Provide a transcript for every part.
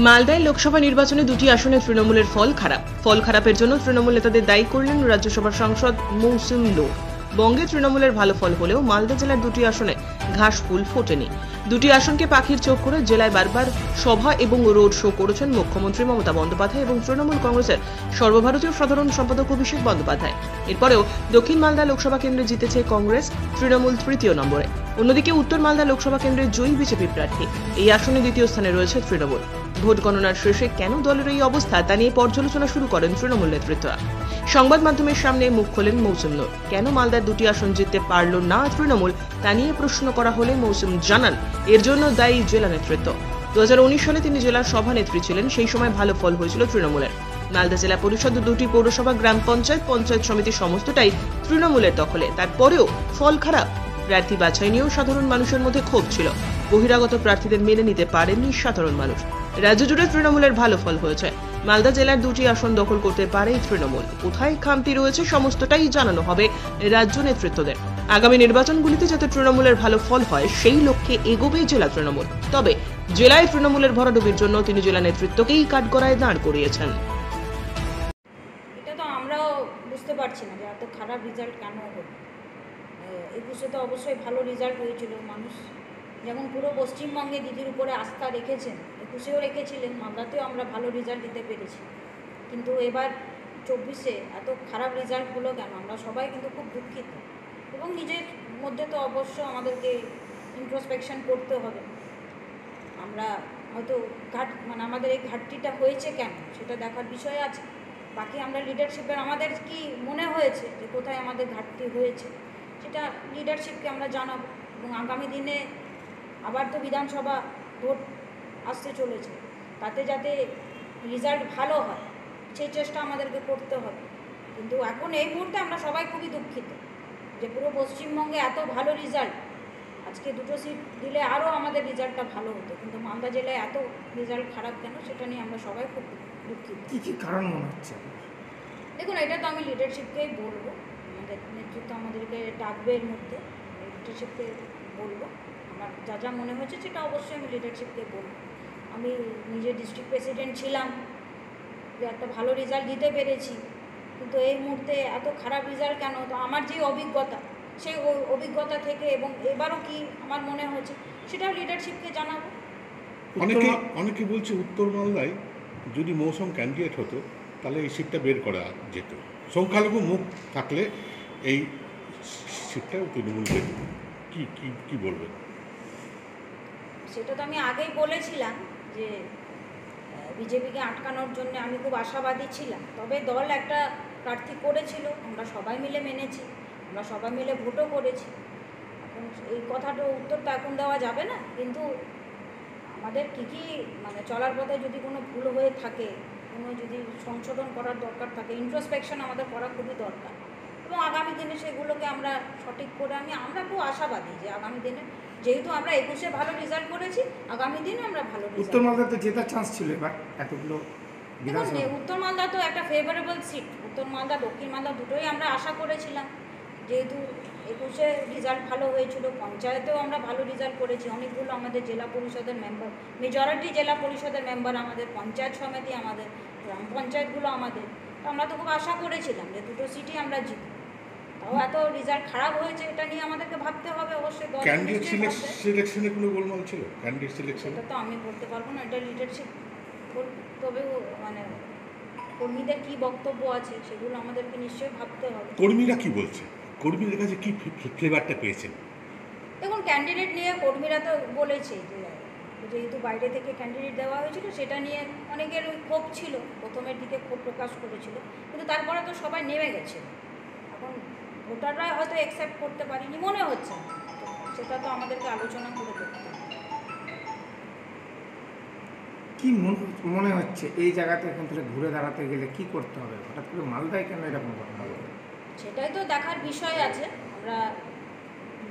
মালদায় লোকসভা নির্বাচনে দুটি আসনে তৃণমূলের ফল খারাপের জন্য তৃণমূল নেতাদের দায়ী করলেন রাজ্যসভার সাংসদ মৌসুম লো। বঙ্গে তৃণমূলের ভালো ফল হলেও মালদা জেলার দুটি আসনে ঘাস ফুল ফোটেনি। দুটি আসনকে পাখির চোখ করে জেলায় বারবার সভা এবং রোড শো করেছেন মুখ্যমন্ত্রী মমতা বন্দ্যোপাধ্যায় এবং তৃণমূল কংগ্রেসের সর্বভারতীয় সাধারণ সম্পাদক অভিষেক বন্দ্যোপাধ্যায়। এরপরেও দক্ষিণ মালদা লোকসভা কেন্দ্রে জিতেছে কংগ্রেস, তৃণমূল তৃতীয় নম্বরে। অন্যদিকে উত্তর মালদা লোকসভা কেন্দ্রে জয়ী বিজেপি প্রার্থী। এই আসনে দ্বিতীয় স্থানে রয়েছে তৃণমূল। ভোট গণনার শেষে কেন দলের এই অবস্থা তা নিয়ে পর্যালোচনা শুরু করেন তৃণমূল নেতৃত্বরা। সংবাদ মাধ্যমের সামনে মুখ খোলেন মৌসুম নূর। কেন মালদার দুটি আসন জিততে পারল না তৃণমূল তা নিয়ে প্রশ্ন করা হলে মৌসুম জানান, এর জন্য দায়ী জেলা নেতৃত্ব। 2019 সালে তিনি জেলার সভানেত্রী ছিলেন, সেই সময় ভালো ফল হয়েছিল তৃণমূলের। মালদা জেলা পরিষদ, দুটি পৌরসভা, গ্রাম পঞ্চায়েত, পঞ্চায়েত সমিতি সমস্তটাই তৃণমূলের দখলে। তারপরেও ফল খারাপ। প্রার্থী বাছাই নিয়েও সাধারণ মানুষের মধ্যে ক্ষোভ ছিল। বহিরাগত প্রার্থীদের মেনে নিতে পারেননি সাধারণ মানুষ। রাজ্য জুড়ে তৃণমূলের ভালো ফল হয়েছে। মালদা জেলার দুটি আসন দখল করতে পারে তৃণমূল। কোথায় খামতি রয়েছে সমস্তটাই জানানো হবে রাজ্য নেতৃত্বদের। আগামী নির্বাচনগুলিতে যাতে তৃণমূলের ভালো ফল হয় সেই লক্ষ্যে এগোবে জেলা তৃণমূল। তবে জেলায় তৃণমূলের ভরাডুবির জন্য তিনি জেলা নেতৃত্বকেই কাঠগড়ায় দাঁড় করিয়েছেন। এটা তো আমরাও বুঝতে পারছি না যে এত খারাপ রেজাল্ট কেন হলো। 21-এ তো অবশ্যই ভালো রেজাল্ট হয়েছিল। মানুষ যেমন পুরো পশ্চিমবঙ্গে দিদির উপরে আস্থা রেখেছেন, 21-এও রেখেছিলেন, মালদাতেও আমরা ভালো রেজাল্ট দিতে পেরেছি। কিন্তু এবার 24-এ এত খারাপ রেজাল্ট হলো কেন? আমরা সবাই কিন্তু খুব দুঃখিত এবং নিজের মধ্যে তো অবশ্য আমাদেরকে ইন্ট্রোস্পেকশন করতে হবে। আমরা হয়তো আমাদের এই ঘাটতিটা হয়েছে কেন সেটা দেখার বিষয় আছে। বাকি আমরা লিডারশিপের আমাদের কি মনে হয়েছে যে কোথায় আমাদের ঘাটতি হয়েছে সেটা লিডারশিপকে আমরা জানাবো। এবং আগামী দিনে আবার তো বিধানসভা ভোট আসতে চলেছে, তাতে যাতে রেজাল্ট ভালো হয় সেই চেষ্টা আমাদেরকে করতে হবে। কিন্তু এখন এই মুহূর্তে আমরা সবাই খুবই দুঃখিত যে পুরো পশ্চিমবঙ্গে এত ভালো রেজাল্ট, আজকে দুটো সিট দিলে আরও আমাদের রেজাল্টটা ভালো হতো, কিন্তু মালদা জেলায় এত রেজাল্ট খারাপ কেন সেটা নিয়ে আমরা সবাই খুব দুঃখিত। কী কারণ মনে হচ্ছে? দেখুন, এটা তো আমি লিডারশিপকেই বলবো, আমাদের নেতৃত্ব আমাদেরকে ডাকবে, এর মধ্যে লিডারশিপকে বলবো। আমার যা যা মনে হয়েছে সেটা অবশ্যই আমি লিডারশিপকে বলবো। আমি নিজে ডিস্ট্রিক্ট প্রেসিডেন্ট ছিলাম, যে একটা ভালো রেজাল্ট দিতে পেরেছি, কিন্তু এই মুহূর্তে এত খারাপ রেজাল্ট কেন? তো আমার যে অভিজ্ঞতা, সেই অভিজ্ঞতা থেকে এবং এবারও কি আমার মনে হচ্ছে সেটাও লিডারশিপকে জানাবো। অনেকে বলছে উত্তর মালদায় যদি মৌসুম ক্যান্ডিডেট হতো তাহলে এই সিটটা বের করা যেত। সংখ্যালঘু মুখ থাকলে এই সিটটাও তৃণমূল পেত। কি বলবেন? সেটা তো আমি আগেই বলেছিলাম যে বিজেপিকে আটকানোর জন্য আমি খুব আশাবাদী ছিলাম। তবে দল একটা প্রার্থী করেছিল, আমরা সবাই মিলে মেনেছি, আমরা সবাই মিলে ভোটও করেছি। এখন এই কথাটা উত্তর তো এখন দেওয়া যাবে না, কিন্তু আমাদের কী চলার পথে যদি কোনো ভুল হয়ে থাকে, কোনো যদি সংশোধন করার দরকার থাকে, ইন্ট্রোস্পেকশন আমাদের করা খুবই দরকার। এবং আগামী দিনে সেগুলোকে আমরা সঠিক করে আমরা খুব আশাবাদী যে আগামী দিনে, যেহেতু আমরা 21-এ ভালো রেজাল্ট করেছি, আগামী দিনে আমরা ভালো রেজাল্ট। উত্তর মালদাতে জেতার চান্স ছিল এবার এতগুলো। দেখুন, উত্তর মালদা তো একটা ফেভারেবল সিট। উত্তর মালদা, দক্ষিণ মালদা দুটোই আমরা আশা করেছিলাম, যেহেতু 21-এ রেজাল্ট ভালো হয়েছিল। পঞ্চায়েতেও আমরা ভালো রেজাল্ট করেছি, অনেকগুলো আমাদের জেলা পরিষদের মেম্বার, মেজরিটি জেলা পরিষদের মেম্বার আমাদের, পঞ্চায়েত সমিতি আমাদের, গ্রাম পঞ্চায়েতগুলো আমাদের। তো আমরা তো খুব আশা করেছিলাম যে দুটো সিটই আমরা জিতব। তাও এত রেজাল্ট খারাপ হয়েছে, এটা নিয়ে আমাদেরকে ভাবতে হবে অবশ্যই। ক্যান্ডিডেট সিলেকশনে কোনো গোলমাল ছিল? ক্যান্ডিডেট সিলেকশন এটা তো আমি বলতে পারবো না, এটা লিডারশিপ। তবেও কর্মীদের কী বক্তব্য আছে সেগুলো আমাদেরকে নিশ্চয়ই ভাবতে হবে। কর্মীরা কি বলছে? কর্মীদের কাছে কি ফ্লেভারটা পেয়েছেন? দেখুন, ক্যান্ডিডেট নিয়ে কর্মীরা তো বলেছে যে যেহেতু বাইরে থেকে ক্যান্ডিডেট দেওয়া হয়েছিল সেটা নিয়ে অনেকের ক্ষোভ ছিল, প্রথমের দিকে ক্ষোভ প্রকাশ করেছিল, কিন্তু তারপরে তো সবাই নেমে গেছে। এখন ভোটাররা হয়তো অ্যাকসেপ্ট করতে পারেনি মনে হচ্ছে, সেটা তো আমাদেরকে আলোচনা করে দেখতে হবে। কি মনে হচ্ছে এই জায়গাতে এখান থেকে ঘুরে দাঁড়াতে গেলে কি করতে হবে? হঠাৎ করে মালদায় কেন এরকম ঘটনা হলো? সেটাই তো দেখার বিষয় আছে। আমরা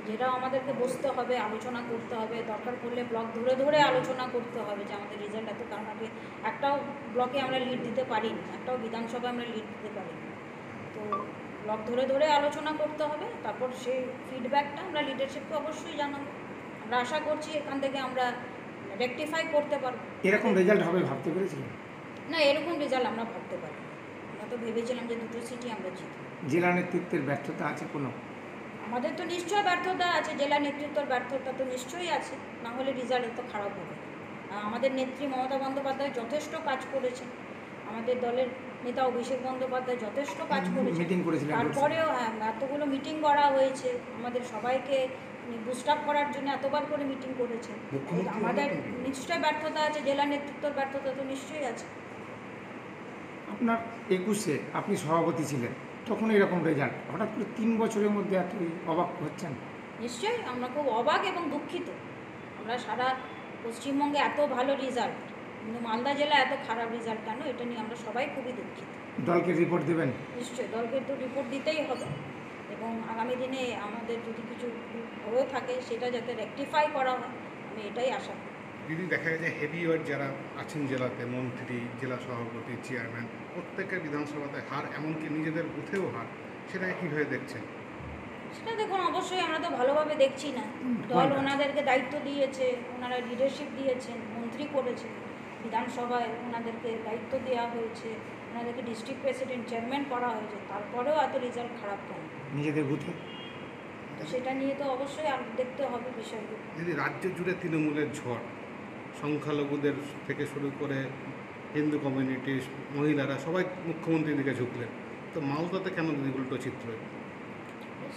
যেটা আমাদেরকে বসতে হবে, আলোচনা করতে হবে, দরকার পড়লে ব্লক ধরে ধরে আলোচনা করতে হবে যে আমাদের রেজাল্ট এত, কারণ আগে একটাও ব্লকে আমরা লিড দিতে পারিনি, একটাও বিধানসভায় আমরা লিড দিতে পারিনি। তো ব্লক ধরে ধরে আলোচনা করতে হবে, তারপর সেই ফিডব্যাকটা আমরা লিডারশিপকে অবশ্যই জানাবো। আমরা আশা করছি এখান থেকে আমরা রেকটিফাই করতে পারবো। এরকম রেজাল্ট হবে ভাবতে পেরেছিলেন? না, এরকম রেজাল্ট আমরা ভাবতে পারি না। আমরা তো ভেবেছিলাম যে দুটো সিটি আমরা জিতব। জেলা নেতৃত্বের ব্যর্থতা আছে কোনো? আমাদের তো নিশ্চয়ই ব্যর্থতা আছে, জেলা নেতৃত্বের ব্যর্থতা তো নিশ্চয়ই আছে, না হলে রেজাল্ট এত খারাপ হবে না। আর আমাদের নেত্রী মমতা বন্দ্যোপাধ্যায় যথেষ্ট কাজ করেছেন, আমাদের দলের নেতা অভিষেক বন্দ্যোপাধ্যায় যথেষ্ট কাজ করেছেন। মিটিং করেছিলেন, তারপরেও এতগুলো মিটিং করা হয়েছে, আমাদের সবাইকে বুস্ট আপ করার জন্য এতবার করে মিটিং করেছে। মুখ্যমন্ত্রী আমাদের অনেক মিটিং। নিশ্চয়ই ব্যর্থতা আছে, জেলা নেতৃত্বের ব্যর্থতা তো নিশ্চয়ই আছে। আপনার 21-এ আপনি সভাপতি ছিলেন, তখন এরকম রেজাল্ট, হঠাৎ করে 3 বছরের মধ্যে এত অবাক হচ্ছেন? নিশ্চয়ই আমরা খুব অবাক এবং দুঃখিত। আমরা সারা পশ্চিমবঙ্গে এত ভালো রেজাল্ট, কিন্তু মালদা জেলা এত খারাপ রেজাল্ট কেন, এটা নিয়ে আমরা সবাই খুবই দুঃখিত। দলকে রিপোর্ট দেবেন? নিশ্চয়ই দলকে তো রিপোর্ট দিতেই হবে, এবং আগামী দিনে আমাদের যদি কিছু হয়ে থাকে সেটা যাতে রেকটিফাই করা হয়, আমি এটাই আশা করি। যদি দেখা যায় যে হেভি ওয়েট যারা আছেন জেলাতে, মন্ত্রী, জেলা সভাপতি, চেয়ারম্যান, প্রত্যেকের বিধানসভাতে হার, এমনকি নিজেদের বুথেও হার, সেটাকে কীভাবে দেখছেন? সেটা দেখুন, অবশ্যই আমরা তো ভালোভাবে দেখছি না। দল ওনাদেরকে দায়িত্ব দিয়েছে, ওনারা লিডারশিপ দিয়েছেন, মন্ত্রী করেছেন, বিধানসভায় ওনাদেরকে দায়িত্ব দেওয়া হয়েছে, ওনাদেরকে ডিস্ট্রিক্ট প্রেসিডেন্ট, চেয়ারম্যান করা হয়েছে, তারপরেও এত রেজাল্ট খারাপ কেন? নিজেদের বুথে তো সেটা নিয়ে তো অবশ্যই আর দেখতে হবে বিষয়গুলো। যদি রাজ্য জুড়ে তৃণমূলের ঝড়, সংখ্যালঘুদের থেকে শুরু করে হিন্দু কমিউনিটি, মহিলারা সবাই মুখ্যমন্ত্রীর দিকে ঝুঁকলেন, তো মালদাতে কেন উল্টো চিত্র?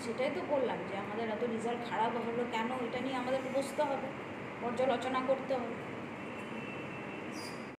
সেটাই তো বললাম যে আমাদের এত রেজাল্ট খারাপ হলো কেন, এটা নিয়ে আমাদেরকে বুঝতে হবে, পর্যালোচনা করতে হবে।